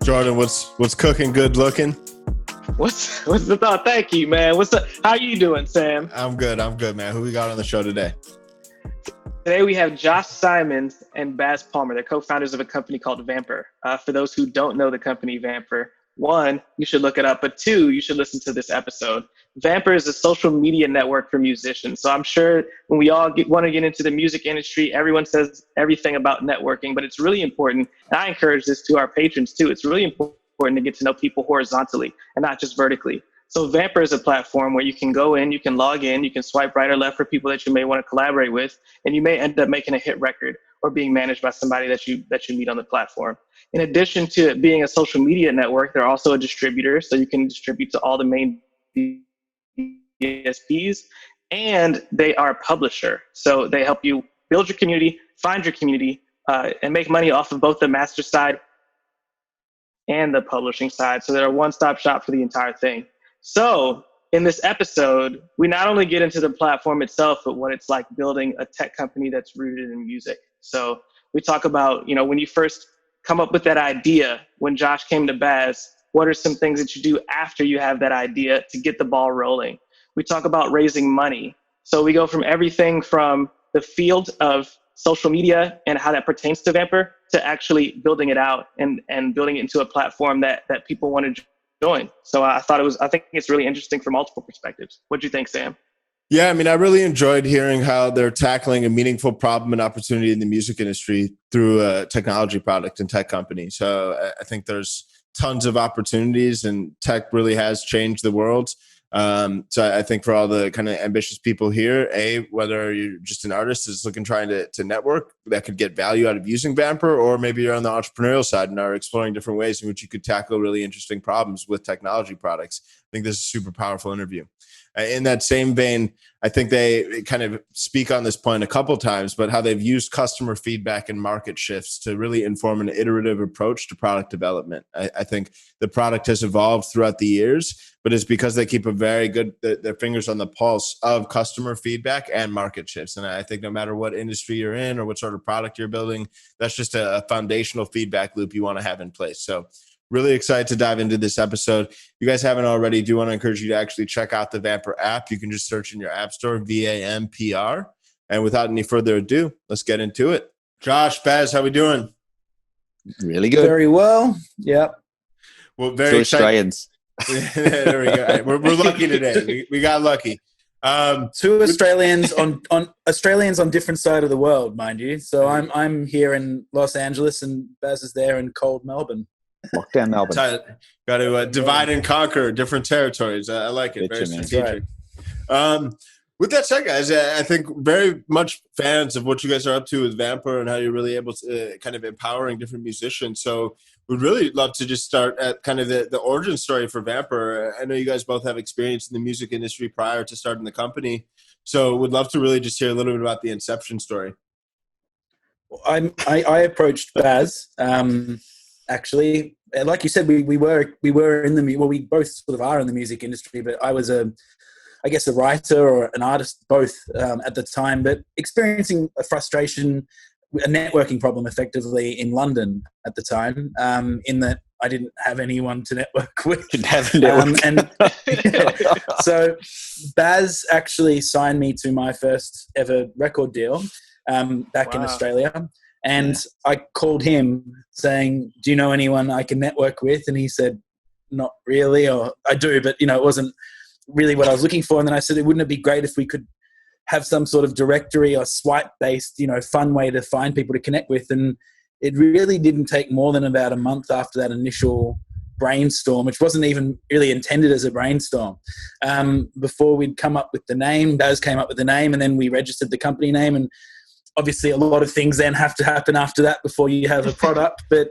Jordan, what's cooking? Good looking. What's the thought? Thank you, man. How you doing, Sam? I'm good, man. Who we got on the show today? Today we have Josh Simons and Baz Palmer. They're co-founders of a company called Vampr. For those who don't know the company Vampr, one, you should look it up, but two, you should listen to this episode. Vampr is a social media network for musicians. So I'm sure when we all want to get into the music industry, everyone says everything about networking, but it's really important. And I encourage this to our patrons too. It's really important to get to know people horizontally and not just vertically. So Vampr is a platform where you can go in, you can log in, you can swipe right or left for people that you may want to collaborate with, and you may end up making a hit record or being managed by somebody that you meet on the platform. In addition to it being a social media network, they're also a distributor, so you can distribute to all the main DSPs, and they are a publisher. So they help you build your community, find your community, and make money off of both the master side and the publishing side. So they're a one-stop shop for the entire thing. So in this episode, we not only get into the platform itself, but what it's like building a tech company that's rooted in music. So we talk about, when you first come up with that idea, when Josh came to Baz, what are some things that you do after you have that idea to get the ball rolling? We talk about raising money. So we go from everything from the field of social media and how that pertains to Vampr to actually building it out and building it into a platform that people want to join. So I think it's really interesting from multiple perspectives. What do you think, Sam? Yeah, I really enjoyed hearing how they're tackling a meaningful problem and opportunity in the music industry through a technology product and tech company. So I think there's tons of opportunities, and tech really has changed the world. So I think for all the kind of ambitious people here, whether you're just an artist is trying to network that could get value out of using Vampr, or maybe you're on the entrepreneurial side and are exploring different ways in which you could tackle really interesting problems with technology products. I think this is a super powerful interview. In that same vein, I think they kind of speak on this point a couple times, but how they've used customer feedback and market shifts to really inform an iterative approach to product development. I think the product has evolved throughout the years, but it's because they keep their fingers on the pulse of customer feedback and market shifts. And I think no matter what industry you're in or what sort of product you're building, that's just a foundational feedback loop you want to have in place. So really excited to dive into this episode. If you guys haven't already, do want to encourage you to actually check out the Vampr app. You can just search in your app store, VAMPR. And without any further ado, let's get into it. Josh, Baz, how we doing? Really good. Very well. Yep. Well, very Australians. There we go. We're lucky today. We got lucky. Two Australians on Australians on different side of the world, mind you. So I'm here in Los Angeles, and Baz is there in cold Melbourne. Lockdown Melbourne. Got to divide and conquer different territories. I like it. Very strategic. Right. With that said, guys, I think very much fans of what you guys are up to with Vampr and how you're really able to kind of empowering different musicians. So we'd really love to just start at kind of the origin story for Vampr. I know you guys both have experience in the music industry prior to starting the company. So would love to really just hear a little bit about the inception story. I approached Baz, actually. Like you said, we were in we both sort of are in the music industry, but I was a writer or an artist both at the time, but experiencing a frustration, a networking problem effectively in London at the time, in that I didn't have anyone to network with. Didn't have a network. So Baz actually signed me to my first ever record deal back in Australia. And I called him saying, do you know anyone I can network with? And he said, not really, or I do, but it wasn't really what I was looking for. And then I said, wouldn't it be great if we could have some sort of directory or swipe-based, fun way to find people to connect with? And it really didn't take more than about a month after that initial brainstorm, which wasn't even really intended as a brainstorm, before we'd come up with the name. Baz came up with the name, and then we registered the company name. And obviously a lot of things then have to happen after that before you have a product, but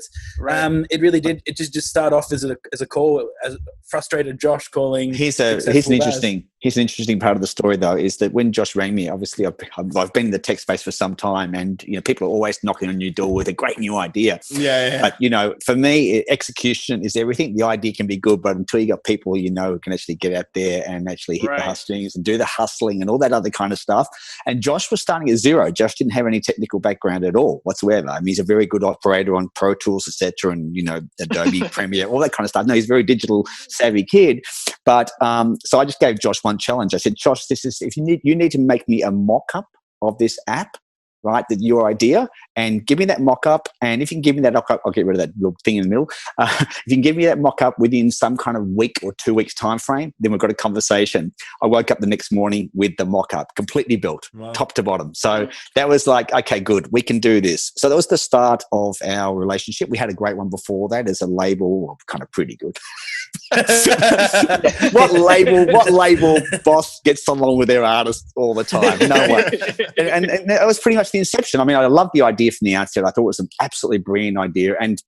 it really did. It just start off as a call, as frustrated Josh calling. Here's an interesting Here's an interesting part of the story, though, is that when Josh rang me, obviously I've been in the tech space for some time, and people are always knocking on your door with a great new idea. Yeah. But for me, execution is everything. The idea can be good, but until you got people who can actually get out there and actually hit the hustings and do the hustling and all that other kind of stuff. And Josh was starting at zero. Josh didn't have any technical background at all whatsoever. I mean, he's a very good operator on Pro Tools, etc., and Adobe Premiere, all that kind of stuff. No, he's a very digital savvy kid. But so I just gave Josh one challenge. I said, Josh, if you need to make me a mock-up of this app, right? Your idea, and give me that mock-up. And if you can give me that mock-up, I'll get rid of that little thing in the middle. If you can give me that mock-up within some kind of week or 2 weeks time frame, then we've got a conversation. I woke up the next morning with the mock-up, completely built, top to bottom. So that was like, okay, good, we can do this. So that was the start of our relationship. We had a great one before that as a label, kind of pretty good. What label boss gets along with their artists all the time? No one. And that was pretty much the inception. I mean, I loved the idea from the outset. I thought it was an absolutely brilliant idea. And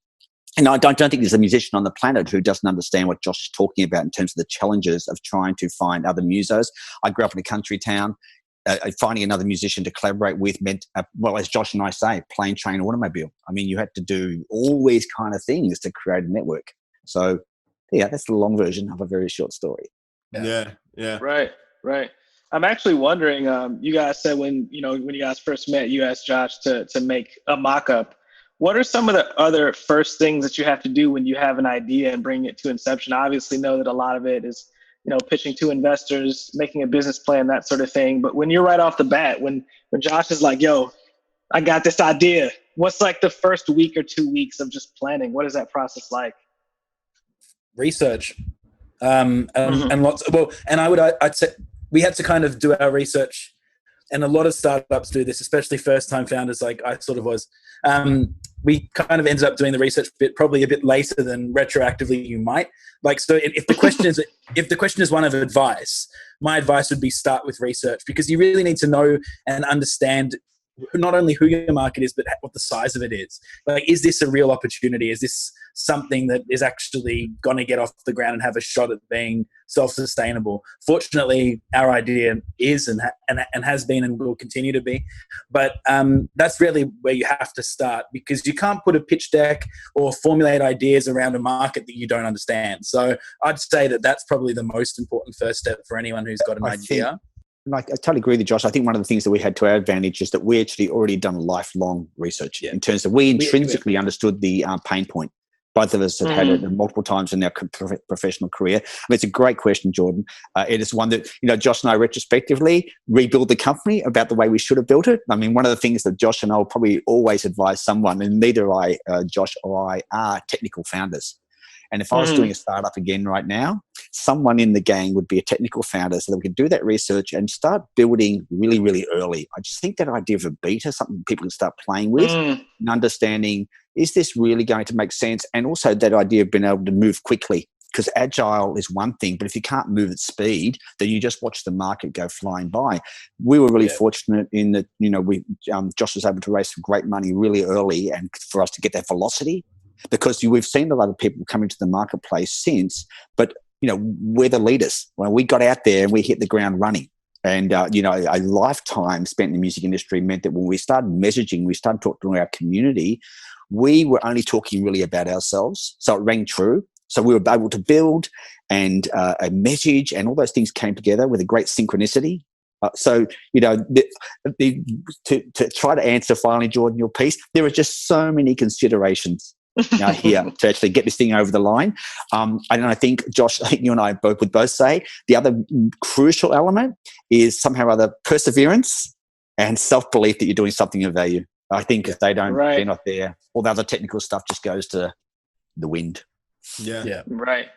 I don't think there's a musician on the planet who doesn't understand what Josh is talking about in terms of the challenges of trying to find other musos. I grew up in a country town. Finding another musician to collaborate with meant, as Josh and I say, plane, train, automobile. I mean, you had to do all these kind of things to create a network. So, yeah, that's the long version of a very short story. Yeah. Right. I'm actually wondering. You guys said when you guys first met, you asked Josh to make a mock-up. What are some of the other first things that you have to do when you have an idea and bring it to inception? I obviously know that a lot of it is pitching to investors, making a business plan, that sort of thing. But when you're right off the bat, when Josh is like, "Yo, I got this idea," what's like the first week or 2 weeks of just planning? What is that process like? Research, and lots. And I'd say we had to kind of do our research, and a lot of startups do this, especially first-time founders, like I sort of was. We kind of ended up doing the research bit probably a bit later than retroactively you might. Like, so if the question is one of advice, my advice would be start with research, because you really need to know and understand not only who your market is, but what the size of it is. Like, is this a real opportunity? Is this something that is actually going to get off the ground and have a shot at being self-sustainable? Fortunately, our idea is and has been and will continue to be. But that's really where you have to start, because you can't put a pitch deck or formulate ideas around a market that you don't understand. So I'd say that that's probably the most important first step for anyone who's got an idea. I totally agree with you, Josh. I think one of the things that we had to our advantage is that we actually already done lifelong research in terms of we intrinsically understood the pain point. Both of us have had it multiple times in our professional career. I mean, it's a great question, Jordan. It is one that, Josh and I retrospectively rebuild the company about the way we should have built it. I mean, one of the things that Josh and I will probably always advise someone, and neither Josh or I are technical founders. And if I was doing a startup again right now, someone in the gang would be a technical founder so that we could do that research and start building really, really early. I just think that idea of a beta, something people can start playing with and understanding, is this really going to make sense? And also that idea of being able to move quickly, because agile is one thing, but if you can't move at speed, then you just watch the market go flying by. We were really fortunate in that, Josh was able to raise some great money really early and for us to get that velocity. Because we've seen a lot of people come into the marketplace since, but we're the leaders. Well, we got out there and we hit the ground running. And a lifetime spent in the music industry meant that when we started messaging, we started talking to our community, we were only talking really about ourselves. So it rang true. So we were able to build and a message, and all those things came together with a great synchronicity. To try to answer finally, Jordan, your piece, there are just so many considerations here to actually get this thing over the line. And I think, Josh, you and I would both say the other crucial element is somehow or other perseverance and self-belief that you're doing something of value. I think if they're not there, all the other technical stuff just goes to the wind. Yeah. Right.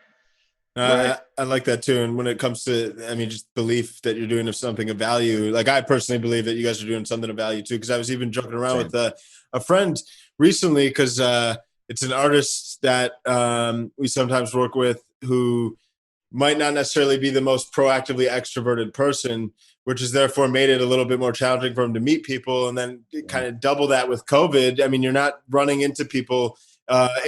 I like that too. And when it comes to, just belief that you're doing something of value, like I personally believe that you guys are doing something of value too, because I was even joking around with a friend recently, because it's an artist that we sometimes work with who might not necessarily be the most proactively extroverted person, which has therefore made it a little bit more challenging for him to meet people. And then kind of double that with COVID. You're not running into people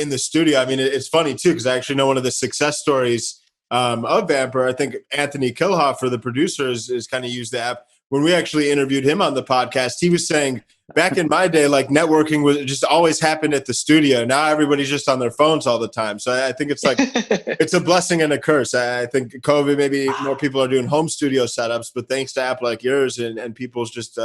in the studio. It's funny too, because I actually know one of the success stories of Vampr. I think Anthony Kilhofer, the producer, is kind of used the app. When we actually interviewed him on the podcast, he was saying back in my day, like networking was just always happened at the studio. Now everybody's just on their phones all the time. So I think it's like it's a blessing and a curse. I think COVID, maybe more people are doing home studio setups, but thanks to app like yours and people's just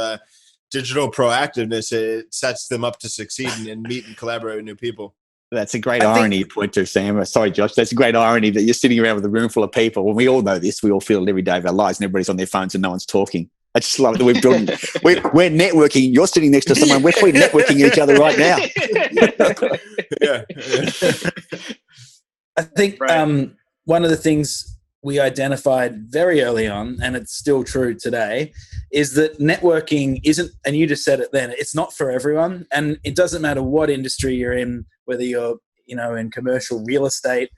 digital proactiveness, it sets them up to succeed and meet and collaborate with new people. That's a great irony you point to, Sam. Sorry, Josh. That's a great irony that you're sitting around with a room full of people. When we all know this, we all feel it every day of our lives, and everybody's on their phones and no one's talking. I just love that we're networking. You're sitting next to someone. We're networking each other right now. Yeah. I think one of the things we identified very early on, and it's still true today, is that networking isn't, and you just said it then, it's not for everyone. And it doesn't matter what industry you're in, whether you're, in commercial real estate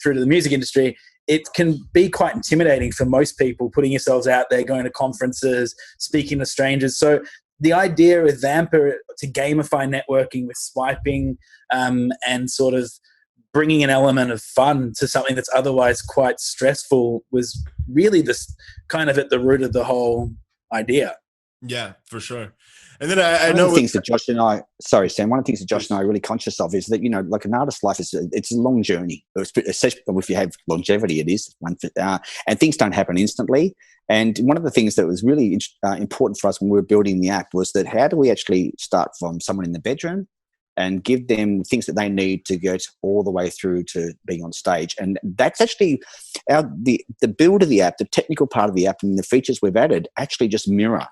through to the music industry, it can be quite intimidating for most people, putting yourselves out there, going to conferences, speaking to strangers. So the idea with Vampr to gamify networking with swiping and sort of bringing an element of fun to something that's otherwise quite stressful was really just kind of at the root of the whole idea. Yeah, for sure. And then I know one of the things that Josh and I, sorry, Sam, one of the things that Josh and I are really conscious of is that, like an artist's life it's a long journey, especially if you have longevity, it is one, and things don't happen instantly. And one of the things that was really important for us when we were building the app was that how do we actually start from someone in the bedroom and give them things that they need to get all the way through to being on stage. And that's actually the build of the app, the technical part of the app and the features we've added actually just mirror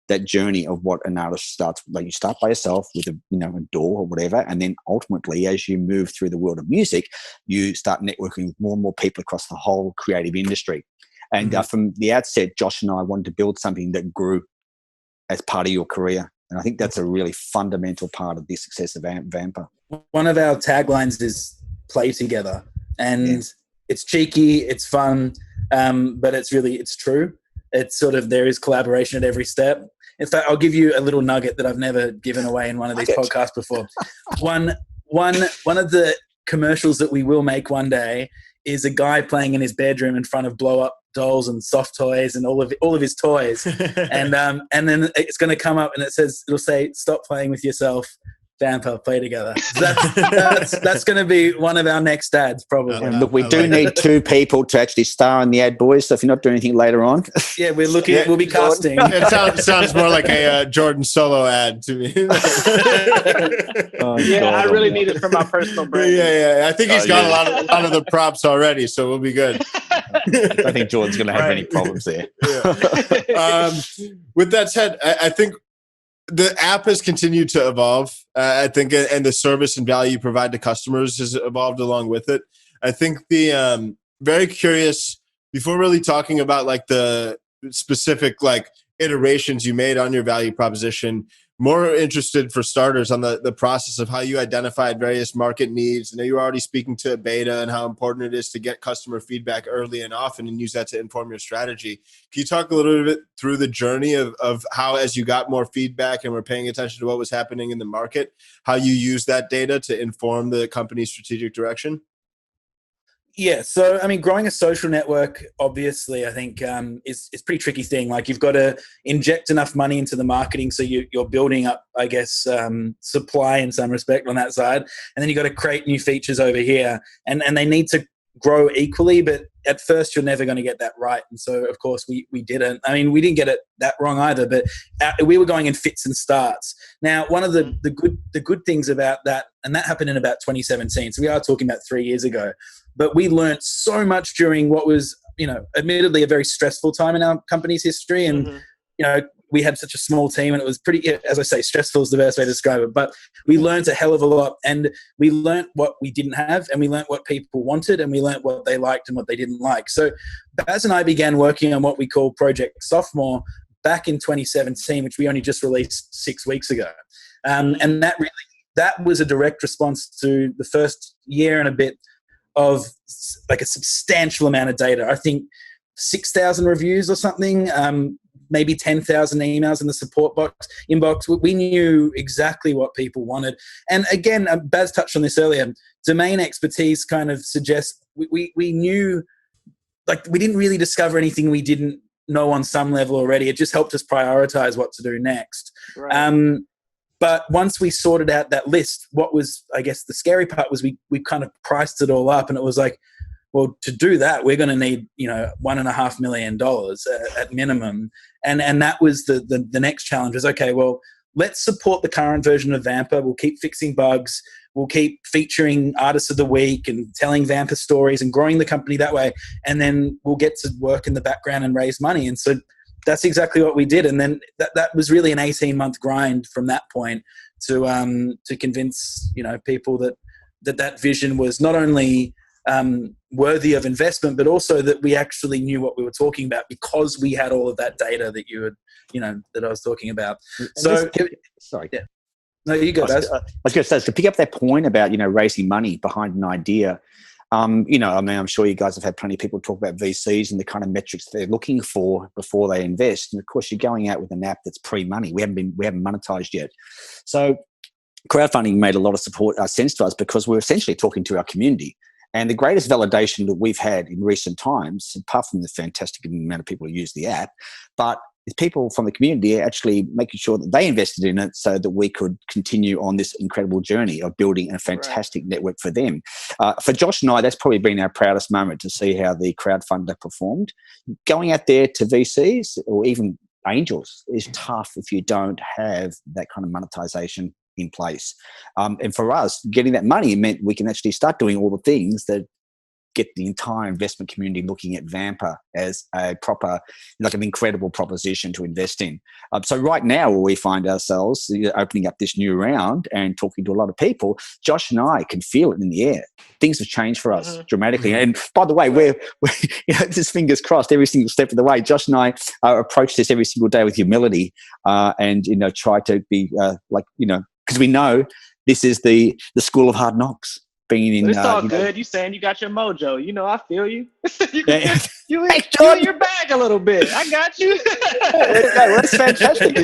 that journey of what an artist starts. Like you start by yourself with a door or whatever. And then ultimately, as you move through the world of music, you start networking with more and more people across the whole creative industry. And from the outset, Josh and I wanted to build something that grew as part of your career. And I think that's a really fundamental part of the success of Vampr. One of our taglines is play together. And it's cheeky, it's fun, but it's true. It's sort of, there is collaboration at every step. In fact, I'll give you a little nugget that I've never given away in one of these podcasts before. One of the commercials that we will make one day is a guy playing in his bedroom in front of blow up dolls and soft toys and all of his toys. and then it's going to come up and it'll say, stop playing with yourself, Vampr, play together. So that's going to be one of our next ads, probably. Look, we do need two people to actually star in the ad, boys. So if you're not doing anything later on, we're looking. We'll be casting. It sounds more like a Jordan Solo ad to me. I really need it for my personal brand. Yeah. I think he's got a lot of the props already, so we'll be good. I think Jordan's going to have any problems there. With that said, I think the app has continued to evolve. I think, and the service and value you provide to customers has evolved along with it. I think the very curious, before really talking about like the specific like iterations you made on your value proposition, more interested for starters on the process of how you identified various market needs. I know you're already speaking to beta and how important it is to get customer feedback early and often and use that to inform your strategy. Can you talk a little bit through the journey of how, as you got more feedback and were paying attention to what was happening in the market, how you use that data to inform the company's strategic direction? Yeah, so I mean, growing a social network, obviously, I think is a pretty tricky thing. Like you've got to inject enough money into the marketing, so you're building up, I guess, supply in some respect on that side, and then you've got to create new features over here, and they need to grow equally. But at first, you're never going to get that right, and so of course we didn't. I mean, we didn't get it that wrong either, but we were going in fits and starts. Now, one of the good things about that, and that happened in about 2017. So we are talking about 3 years ago. But we learned so much during what was, admittedly a very stressful time in our company's history. And, we had such a small team and it was pretty, as I say, stressful is the best way to describe it. But we learned a hell of a lot, and we learned what we didn't have, and we learned what people wanted, and we learned what they liked and what they didn't like. So Baz and I began working on what we call Project Sophomore back in 2017, which we only just released 6 weeks ago. And that was a direct response to the first year and a bit of like a substantial amount of data. I think 6,000 reviews or something, maybe 10,000 emails in the support inbox. We knew exactly what people wanted. And again, Baz touched on this earlier, domain expertise kind of suggests we knew like we didn't really discover anything we didn't know on some level already. It just helped us prioritize what to do next. Right. But once we sorted out that list, what was, I guess, the scary part was we kind of priced it all up, and it was like, well, to do that, we're going to need, $1.5 million at minimum. And that was the next challenge was, okay, well, let's support the current version of Vampr. We'll keep fixing bugs. We'll keep featuring artists of the week and telling Vampr stories and growing the company that way. And then we'll get to work in the background and raise money. And so that's exactly what we did. And then that was really an 18-month grind from that point to convince, people that vision was not only worthy of investment, but also that we actually knew what we were talking about because we had all of that data that that I was talking about. Sorry. Yeah. No, you go, Baz. I was going to say, to pick up that point about, raising money behind an idea, I'm sure you guys have had plenty of people talk about VCs and the kind of metrics they're looking for before they invest. And of course, you're going out with an app that's pre-money. We haven't monetized yet. So crowdfunding made a lot of sense to us because we're essentially talking to our community. And the greatest validation that we've had in recent times, apart from the fantastic amount of people who use the app, but it's people from the community actually making sure that they invested in it so that we could continue on this incredible journey of building a fantastic network for them. For Josh and I, that's probably been our proudest moment to see how the crowdfunder performed. Going out there to VCs or even angels is tough if you don't have that kind of monetization in place. And for us, getting that money meant we can actually start doing all the things that get the entire investment community looking at Vampr as a proper, an incredible proposition to invest in. So right now, where we find ourselves opening up this new round and talking to a lot of people, Josh and I can feel it in the air. Things have changed for us dramatically. And by the way, we're just fingers crossed every single step of the way. Josh and I approach this every single day with humility and, try to be because we know this is the school of hard knocks. It's all good. You saying you got your mojo. I feel you. You in your bag a little bit. I got you. That's fantastic.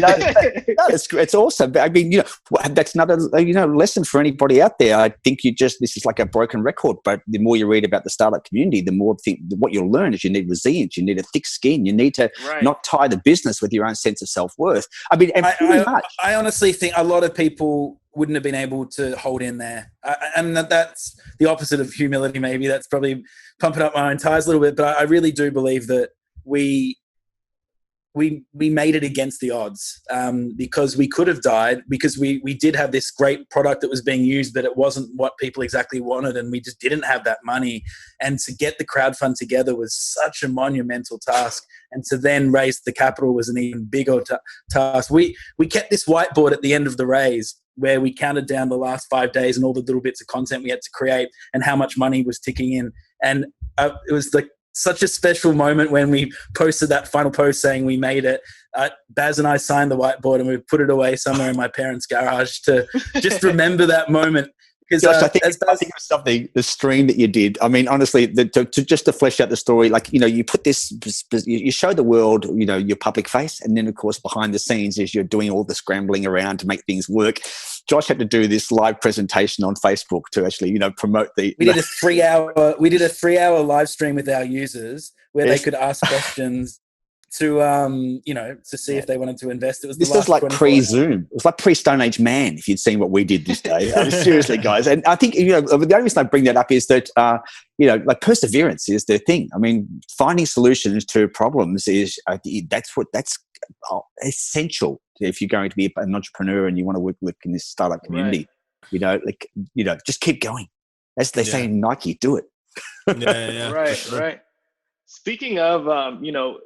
It's awesome. I mean, that's another lesson for anybody out there. I think this is like a broken record, but the more you read about the startup community, the more what you'll learn is you need resilience. You need a thick skin. You need to not tie the business with your own sense of self-worth. I mean, I honestly think a lot of people wouldn't have been able to hold in there. And that's the opposite of humility, maybe. That's probably pumping up my own tires a little bit. But I really do believe that we made it against the odds because we could have died because we did have this great product that was being used, but it wasn't what people exactly wanted. And we just didn't have that money. And to get the crowdfund together was such a monumental task. And to then raise the capital was an even bigger task. We kept this whiteboard at the end of the raise where we counted down the last 5 days and all the little bits of content we had to create and how much money was ticking in. And it was such a special moment when we posted that final post saying we made it. Baz and I signed the whiteboard and we put it away somewhere in my parents' garage to just remember that moment. Because Josh, I think of something, the stream that you did. I mean, honestly, to flesh out the story, you put this, you show the world, your public face, and then of course behind the scenes is you're doing all the scrambling around to make things work. Josh had to do this live presentation on Facebook to actually, promote the. We did a 3-hour live stream with our users where they could ask questions to see if they wanted to invest. This was like pre-Zoom. It was like pre-Stone Age Man, if you'd seen what we did this day. Seriously, guys. And I think, the only reason I bring that up is that, perseverance is the thing. I mean, finding solutions to problems is, that's essential if you're going to be an entrepreneur and you want to work in this startup community. Right. Just keep going. As they say in Nike, do it. Right. Speaking of,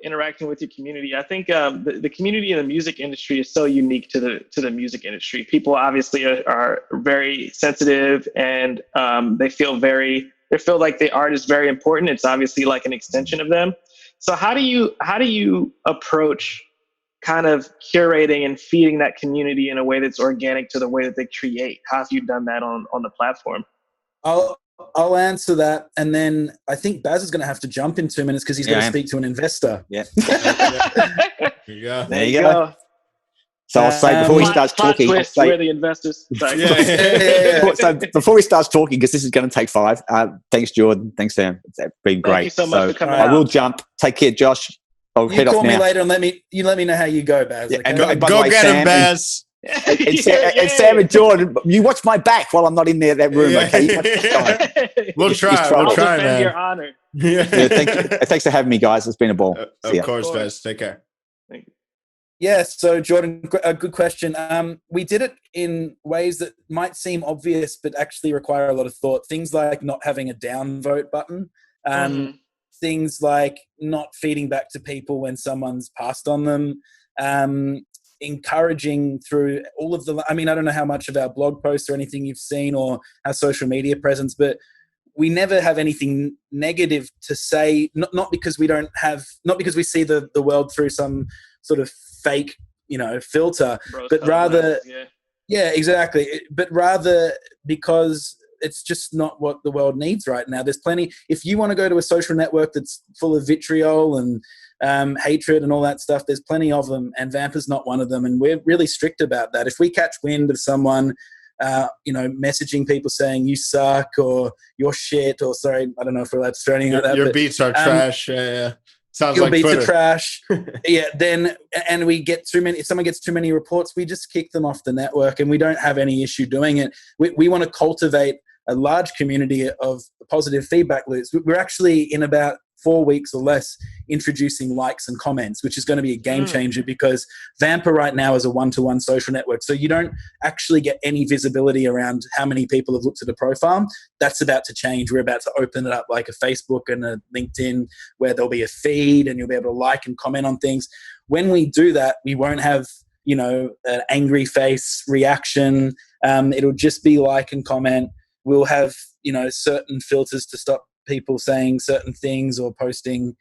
interacting with your community, I think the community in the music industry is so unique to the music industry. People obviously are very sensitive, and they feel like the art is very important. It's obviously like an extension of them. So how do you approach kind of curating and feeding that community in a way that's organic to the way that they create? How have you done that on the platform? I'll answer that, and then I think Baz is going to have to jump in 2 minutes because he's going to speak to an investor. Yeah. There you go. There you go. So I'll say before he starts talking, twist, we're the investors. Sorry. So before he starts talking, because this is going to take 5. Thanks, Jordan. Thanks, Sam. It's been great. Thank you so much for coming I will out. jump. Take care, Josh. I'll head off now. You call me later and let me know how you go, Baz. Yeah, Okay? and by the way, get Sam him, Baz. And Sam and Jordan, you watch my back while I'm not in that room. Okay, you watch the side. We'll try. I'll We'll try, defend man. your honor. Yeah, thanks for having me, guys. It's been a ball. Of course, Baz. Take care. Thank you. Yeah, so Jordan, a good question. We did it in ways that might seem obvious, but actually require a lot of thought. Things like not having a downvote button. Things like not feeding back to people when someone's passed on them. Encouraging through all of the, I don't know how much of our blog posts or anything you've seen or our social media presence, but we never have anything negative to say, not because we see the world through some sort of fake, filter, but rather, yeah, exactly. But rather because it's just not what the world needs right now. There's plenty. If you want to go to a social network that's full of vitriol and hatred and all that stuff, there's plenty of them, and Vampr's not one of them. And we're really strict about that. If we catch wind of someone, messaging people saying you suck or you're shit, or sorry, I don't know if we're allowed to throw anything like that. Your beats are trash. Yeah. Sounds Your like beats Twitter. are trash. Yeah. And we get too many. If someone gets too many reports, we just kick them off the network, and we don't have any issue doing it. We want to cultivate a large community of positive feedback loops. We're actually in about 4 weeks or less introducing likes and comments, which is going to be a game changer, because Vampr right now is a one-to-one social network. So you don't actually get any visibility around how many people have looked at a profile. That's about to change. We're about to open it up like a Facebook and a LinkedIn, where there'll be a feed and you'll be able to like and comment on things. When we do that, we won't have, an angry face reaction. It'll just be like and comment. We'll have, certain filters to stop people saying certain things or posting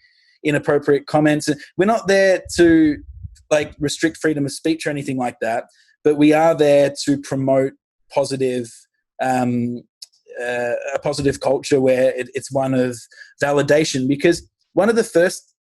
inappropriate comments. We're not there to restrict freedom of speech or anything like that, but we are there to promote positive, a positive culture where it's one of validation, because one of the first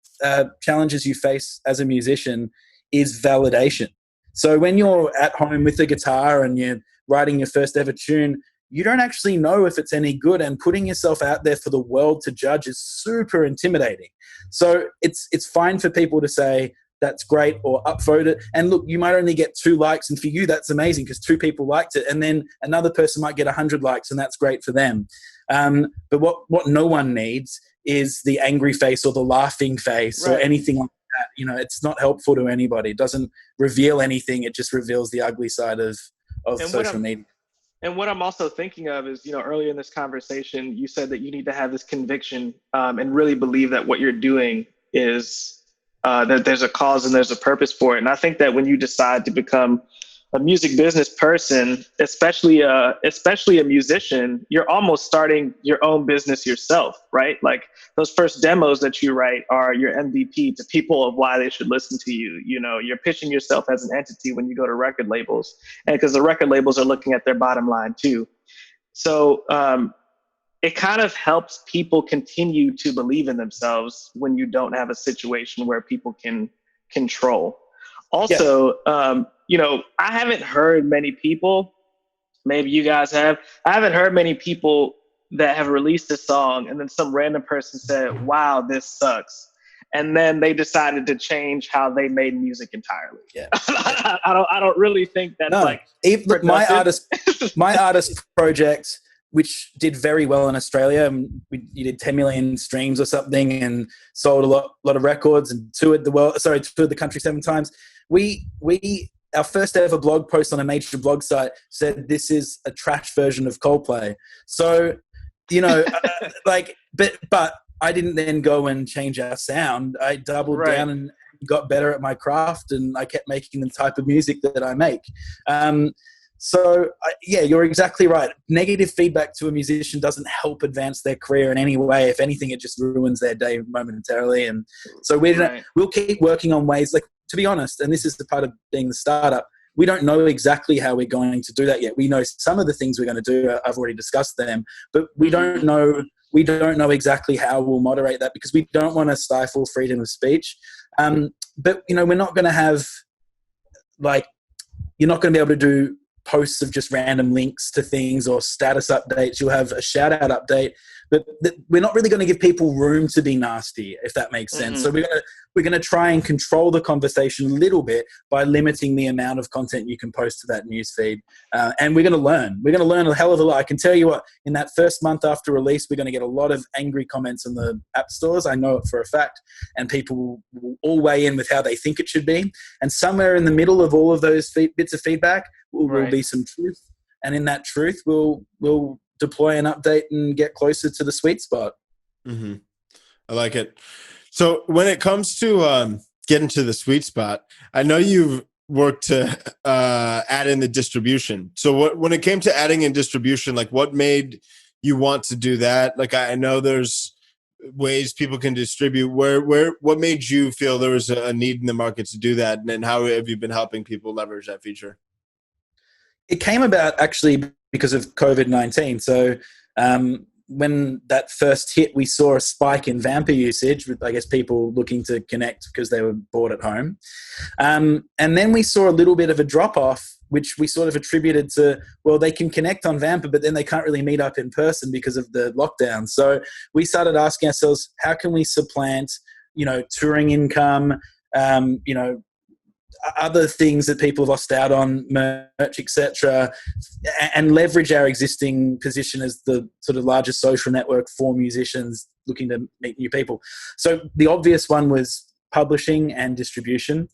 challenges you face as a musician is validation. So when you're at home with a guitar and you're writing your first ever tune, you don't actually know if it's any good, and putting yourself out there for the world to judge is super intimidating. So it's fine for people to say that's great or upvote it. And look, you might only get 2 likes, and for you that's amazing because 2 people liked it, and then another person might get 100 likes, and that's great for them. But what no one needs is the angry face or the laughing face, right, or anything like that. It's not helpful to anybody. It doesn't reveal anything. It just reveals the ugly side of social media. And what I'm also thinking of is, earlier in this conversation, you said that you need to have this conviction and really believe that what you're doing is that there's a cause and there's a purpose for it. And I think that when you decide to become a music business person, especially a musician, you're almost starting your own business yourself, right? Like those first demos that you write are your MVP to people of why they should listen to you. You're pitching yourself as an entity when you go to record labels, and because the record labels are looking at their bottom line too. So it kind of helps people continue to believe in themselves when you don't have a situation where people can control. Also, I haven't heard many people, maybe you guys have, I haven't heard many people that have released a song and then some random person said, wow, this sucks. And then they decided to change how they made music entirely. Yeah. I don't really think that's my artist project, which did very well in Australia. You did 10 million streams or something and sold a lot of records and toured the country 7 times. Our first ever blog post on a major blog site said this is a trash version of Coldplay. So, but I didn't then go and change our sound. I doubled down and got better at my craft, and I kept making the type of music that I make. You're exactly right. Negative feedback to a musician doesn't help advance their career in any way. If anything, it just ruins their day momentarily. And so we'll keep working on ways, to be honest, and this is the part of being the startup, we don't know exactly how we're going to do that yet. We know some of the things we're going to do. I've already discussed them, but we don't know exactly how we'll moderate that, because we don't want to stifle freedom of speech. But we're not going to have you're not going to be able to do posts of just random links to things or status updates. You'll have a shout out update, but we're not really going to give people room to be nasty, if that makes sense. So we're going to try and control the conversation a little bit by limiting the amount of content you can post to that newsfeed. And we're going to learn. We're going to learn a hell of a lot. I can tell you what, in that first month after release, we're going to get a lot of angry comments in the app stores. I know it for a fact. And people will all weigh in with how they think it should be. And somewhere in the middle of all of those bits of feedback will be some truth. And in that truth, we'll deploy an update and get closer to the sweet spot. Mm-hmm. I like it. So when it comes to getting to the sweet spot, I know you've worked to add in the distribution. So when it came to adding in distribution, like what made you want to do that? Like I know there's ways people can distribute. What made you feel there was a need in the market to do that? And then how have you been helping people leverage that feature? It came about actually because of COVID-19. So when that first hit, we saw a spike in Vampr usage with, I guess, people looking to connect because they were bored at home. And then we saw a little bit of a drop-off, which we sort of attributed to, well, they can connect on Vampr, but then they can't really meet up in person because of the lockdown. So we started asking ourselves, how can we supplant, touring income, other things that people have lost out on, merch, etc., and leverage our existing position as the sort of largest social network for musicians looking to meet new people. So the obvious one was publishing and distribution.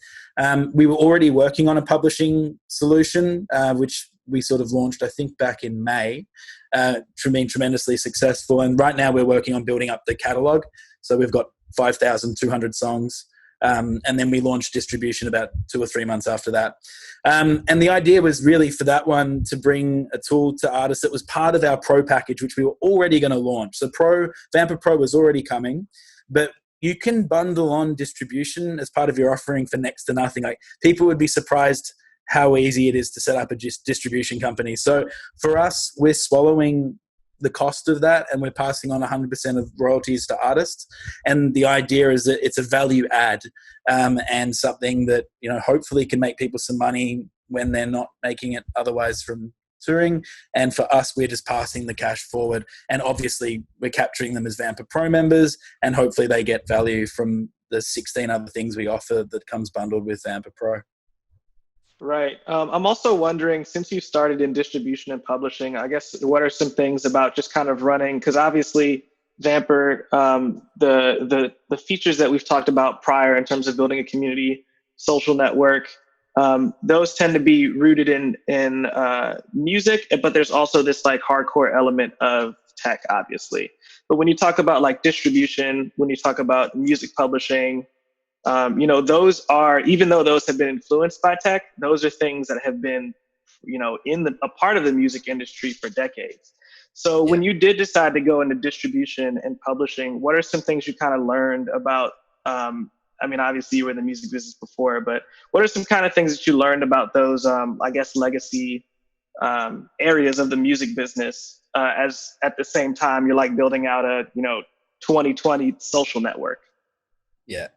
We were already working on a publishing solution, which we sort of launched, I think, back in May, being tremendously successful. And right now we're working on building up the catalog. So we've got 5,200 songs. And then we launched distribution about 2 or 3 months after that. And the idea was really for that one to bring a tool to artists that was part of our Pro package, which we were already going to launch. So Vampr Pro was already coming, but you can bundle on distribution as part of your offering for next to nothing. Like, people would be surprised how easy it is to set up a distribution company. So for us, we're swallowing the cost of that, and we're passing on 100% of royalties to artists. And the idea is that it's a value add, and something that, hopefully can make people some money when they're not making it otherwise from touring. And for us, we're just passing the cash forward. And obviously we're capturing them as Vampr Pro members, and hopefully they get value from the 16 other things we offer that comes bundled with Vampr Pro. Right. I'm also wondering, since you started in distribution and publishing, I guess, what are some things about just kind of running? Because obviously, Vampr, the features that we've talked about prior in terms of building a community, social network, those tend to be rooted in music, but there's also this like hardcore element of tech, obviously. But when you talk about like distribution, when you talk about music publishing, those are, even though those have been influenced by tech, those are things that have been, a part of the music industry for decades. So when you did decide to go into distribution and publishing, what are some things you kind of learned about, obviously you were in the music business before, but what are some kind of things that you learned about those, legacy areas of the music business, as at the same time you're like building out a, 2020 social network? Yeah.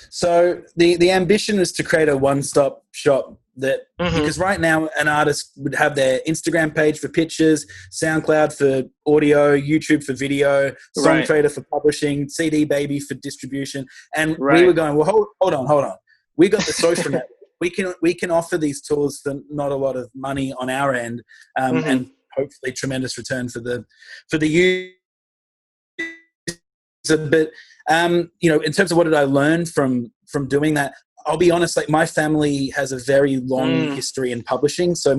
So the ambition is to create a one-stop shop that, because right now an artist would have their Instagram page for pictures, SoundCloud for audio, YouTube for video, Songwriter for publishing, CD Baby for distribution. And we were going, well, hold on. We got the social network. We can offer these tools for not a lot of money on our end, and hopefully tremendous return for the user. But in terms of what did I learn from doing that, I'll be honest, like, my family has a very long history in publishing. So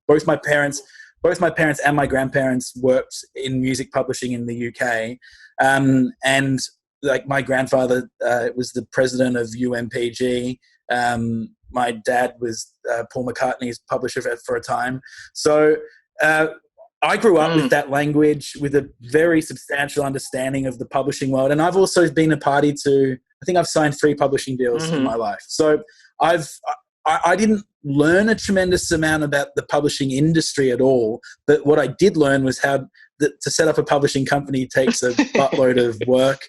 both my parents and my grandparents worked in music publishing in the UK. And like, my grandfather was the president of UMPG. My dad was Paul McCartney's publisher for a time. So I grew up with that language, with a very substantial understanding of the publishing world. And I've also been a party to, I think I've signed 3 publishing deals in my life. So I didn't learn a tremendous amount about the publishing industry at all. But what I did learn was how to set up a publishing company takes a buttload of work,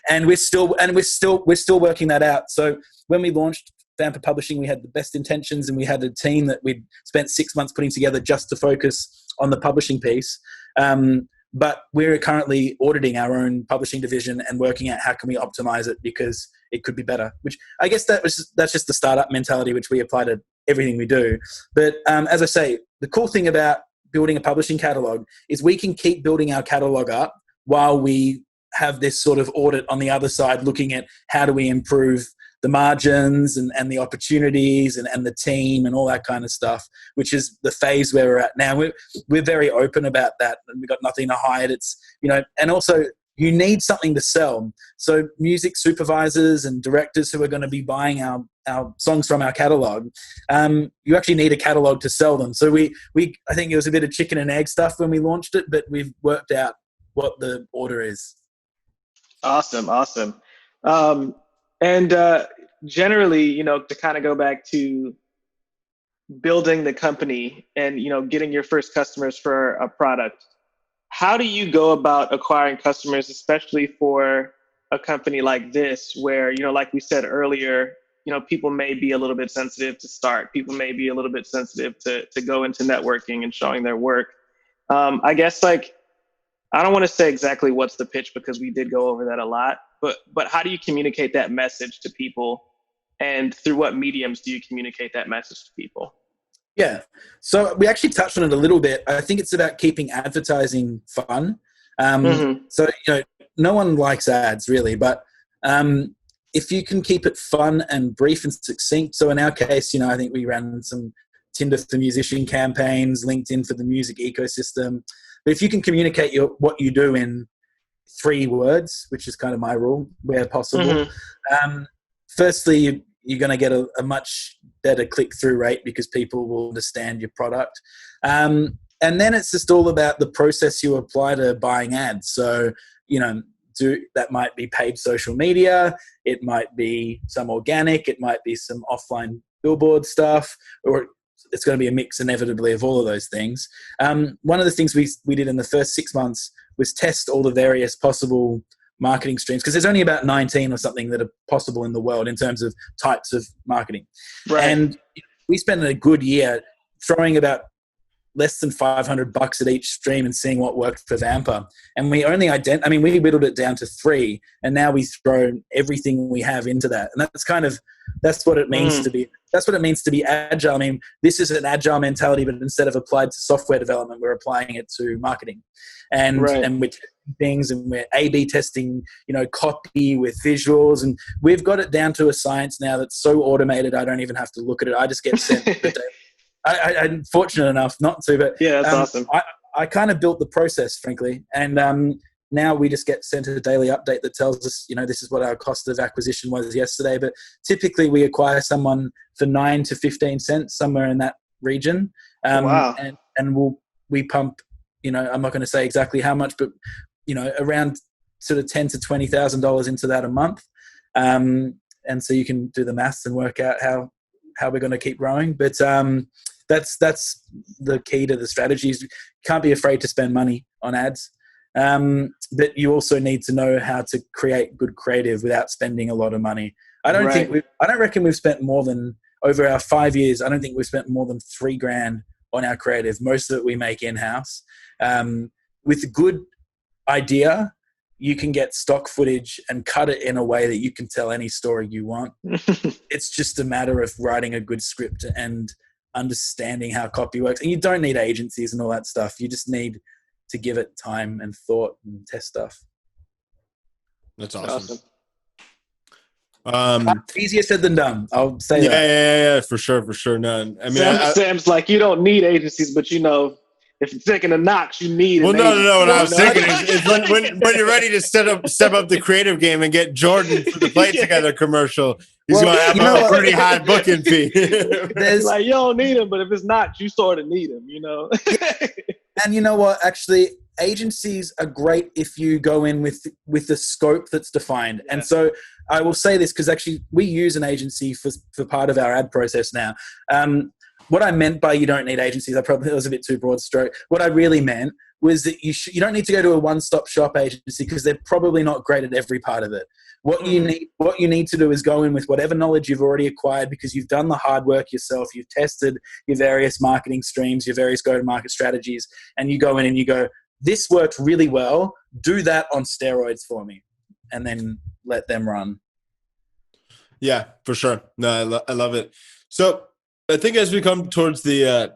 and we're still working that out. So when we launched Vampr Publishing, we had the best intentions, and we had a team that we'd spent 6 months putting together just to focus on the publishing piece. But we're currently auditing our own publishing division and working out how can we optimize it because it could be better, which I guess that's just the startup mentality, which we apply to everything we do. But as I say, the cool thing about building a publishing catalog is we can keep building our catalog up while we have this sort of audit on the other side, looking at how do we improve the margins and the opportunities and the team and all that kind of stuff, which is the phase where we're at now. We're very open about that, and we've got nothing to hide. It's, and also you need something to sell. So music supervisors and directors who are going to be buying our songs from our catalog, you actually need a catalog to sell them. So I think it was a bit of chicken and egg stuff when we launched it, but we've worked out what the order is. Awesome. And generally, to kind of go back to building the company and, getting your first customers for a product, how do you go about acquiring customers, especially for a company like this, where, like we said earlier, people may be a little bit sensitive to start. People may be a little bit sensitive to go into networking and showing their work. I guess, I don't want to say exactly what's the pitch because we did go over that a lot, but how do you communicate that message to people, and through what mediums do you communicate that message to people? Yeah. So we actually touched on it a little bit. I think it's about keeping advertising fun. So, no one likes ads really, but if you can keep it fun and brief and succinct. So in our case, I think we ran some Tinder for Musician campaigns, LinkedIn for the music ecosystem. But if you can communicate what you do in 3 words, which is kind of my rule where possible, firstly, you're going to get a much better click-through rate because people will understand your product. And then it's just all about the process you apply to buying ads. So, that might be paid social media, it might be some organic, it might be some offline billboard stuff, or it's going to be a mix inevitably of all of those things. One of the things we did in the first 6 months was test all the various possible marketing streams, because there's only about 19 or something that are possible in the world in terms of types of marketing. Right. And we spent a good year throwing about less than $500 at each stream and seeing what worked for Vampr. And we only we whittled it down to 3, and now we throw everything we have into that. And that's what it means to be. That's what it means to be agile. This is an agile mentality, but instead of applied to software development, we're applying it to marketing. And we're testing things, and we're A/B testing, copy with visuals, and we've got it down to a science now that's so automated I don't even have to look at it. I just get sent the data. I'm fortunate enough not to, but yeah, that's awesome. I kind of built the process, frankly, and now we just get sent a daily update that tells us, this is what our cost of acquisition was yesterday. But typically, we acquire someone for 9 to 15 cents, somewhere in that region. Wow. And we pump, I'm not going to say exactly how much, but around sort of $10,000 to $20,000 into that a month. And so you can do the maths and work out how we're going to keep growing. But that's the key to the strategies. You can't be afraid to spend money on ads. But you also need to know how to create good creative without spending a lot of money. I don't reckon we've spent more than, over our 5 years, I don't think we've spent more than $3,000 on our creative. Most of it we make in-house. With a good idea, you can get stock footage and cut it in a way that you can tell any story you want. It's just a matter of writing a good script and understanding how copy works. And you don't need agencies and all that stuff. You just need to give it time and thought and test stuff. That's awesome. Easier said than done. I'll say that. Yeah, for sure. None. Sam's like, you don't need agencies, but if you're taking a Knox, you need. Well, no. What I was thinking is when you're ready to step up the creative game and get Jordan for the Play Together commercial, he's going to have a pretty high booking fee. Like, you don't need him, but if it's not, you sort of need him, And you know what? Actually, agencies are great if you go in with the scope that's defined. Yeah. And so I will say this because actually we use an agency for part of our ad process now. What I meant by you don't need agencies, that was a bit too broad stroke. What I really meant was that you don't need to go to a one-stop shop agency because they're probably not great at every part of it. What you need to do is go in with whatever knowledge you've already acquired because you've done the hard work yourself. You've tested your various marketing streams, your various go-to-market strategies, and you go in and you go, this worked really well. Do that on steroids for me, and then let them run. Yeah, for sure. No, I love it. So I think as we come towards the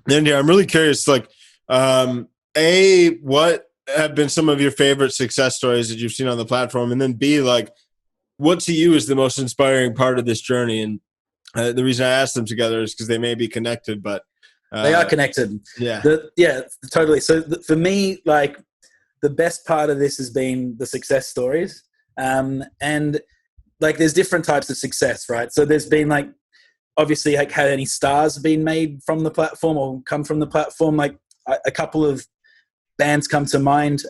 end here, I'm really curious, like, what have been some of your favorite success stories that you've seen on the platform? And then B, like, what to you is the most inspiring part of this journey? And the reason I asked them together is because they may be connected, but they are connected. Yeah. Totally. So for me, like, the best part of this has been the success stories. And like, there's different types of success, right? So there's been, like, obviously, like, had any stars been made from the platform or come from the platform? Like, a couple of bands come to mind.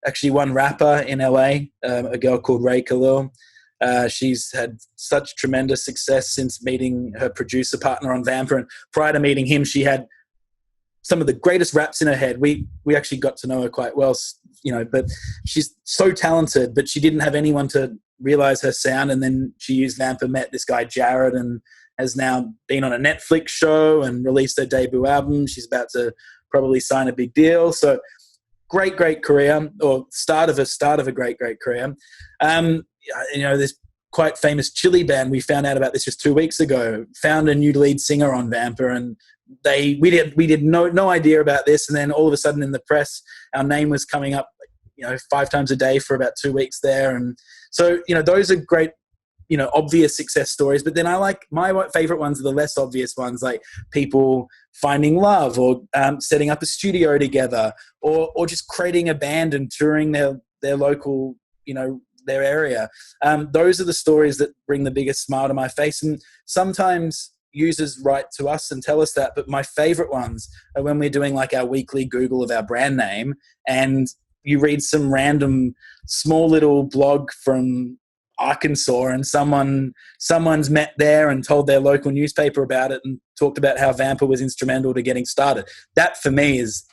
Actually, one rapper in LA, a girl called Ray Khalil. She's had such tremendous success since meeting her producer partner on Vampr. And prior to meeting him, she had some of the greatest raps in her head. We actually got to know her quite well, but she's so talented, but she didn't have anyone to realize her sound. And then she used Vampr, met this guy, Jared, and has now been on a Netflix show and released her debut album. She's about to probably sign a big deal. So great career, or start of a great career. This quite famous Chile band, we found out about this just 2 weeks ago, found a new lead singer on Vampr, and we did no idea about this. And then all of a sudden in the press, our name was coming up, 5 times a day for about 2 weeks there. And so, those are great, obvious success stories. But then my favorite ones are the less obvious ones, like people finding love, or setting up a studio together, or just creating a band and touring their local, their area. Those are the stories that bring the biggest smile to my face. And sometimes users write to us and tell us that, but my favorite ones are when we're doing like our weekly Google of our brand name, and you read some random small little blog from Arkansas, and someone's met there and told their local newspaper about it and talked about how Vampr was instrumental to getting started. That for me is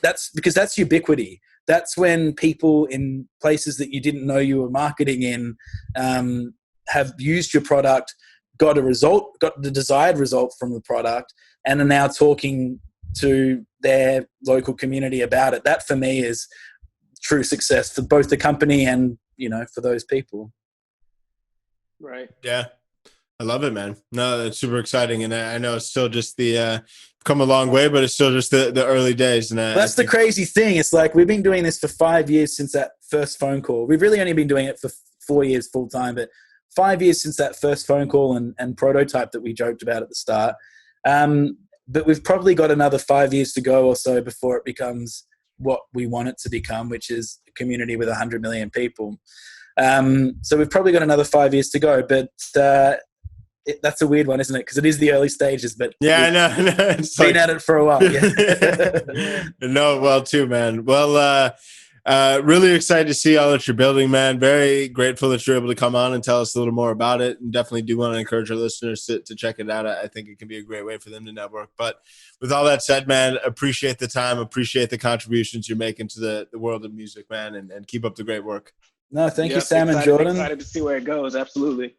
that's because that's ubiquity. That's when people in places that you didn't know you were marketing in have used your product, got the desired result from the product, and are now talking to their local community about it. That for me is true success for both the company and, for those people. Right. Yeah. I love it, man. No, that's super exciting. And I know it's still just come a long way, but it's still just the early days. And that's the crazy thing. It's like, we've been doing this for 5 years since that first phone call. We've really only been doing it for 4 years full time, but 5 years since that first phone call and prototype that we joked about at the start. But we've probably got another 5 years to go or so before it becomes what we want it to become, which is a community with 100 million people. So we've probably got another 5 years to go, but that's a weird one, isn't it? Because it is the early stages, but yeah, I know. It's been at it for a while. Yeah. No, well, too, man. Well, really excited to see all that you're building, man. Very grateful that you're able to come on and tell us a little more about it, and definitely do want to encourage our listeners to check it out. I think it can be a great way for them to network. But with all that said, man, appreciate the time, appreciate the contributions you're making to the world of music, man, and keep up the great work. No, thank you, Sam and Jordan. Excited to see where it goes. Absolutely.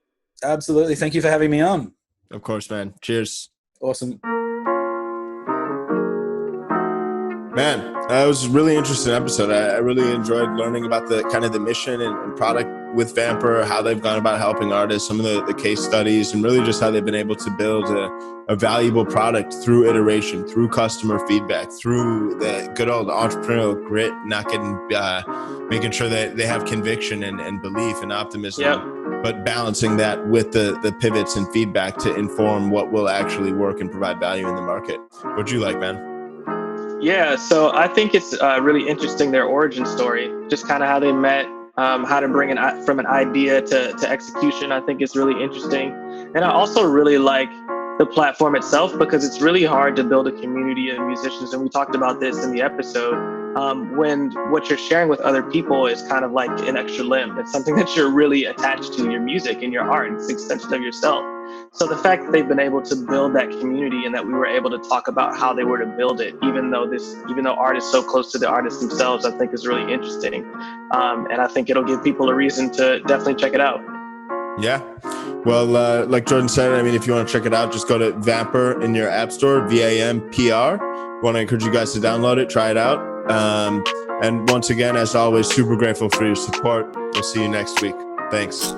Thank you for having me on. Of course, man. Cheers. Awesome. Man, that was a really interesting episode. I really enjoyed learning about the kind of the mission and product with Vampr, how they've gone about helping artists, some of the case studies, and really just how they've been able to build a valuable product through iteration, through customer feedback, through the good old entrepreneurial grit, making sure that they have conviction and belief and optimism. Yep. But balancing that with the pivots and feedback to inform what will actually work and provide value in the market. What'd you like, man? Yeah, so I think it's really interesting, their origin story, just kind of how they met, how to bring it from an idea to execution. I think is really interesting. And I also really like the platform itself, because it's really hard to build a community of musicians. And we talked about this in the episode, when what you're sharing with other people is kind of like an extra limb. It's something that you're really attached to, your music and your art. It's an extension of yourself. So the fact that they've been able to build that community and that we were able to talk about how they were to build it, even though art is so close to the artists themselves, I think is really interesting. And I think it'll give people a reason to definitely check it out. Yeah. Well, like Jordan said, I mean, if you want to check it out, just go to Vampr in your app store, VAMPR. Want to encourage you guys to download it, try it out. And once again, as always, super grateful for your support. We'll see you next week. Thanks.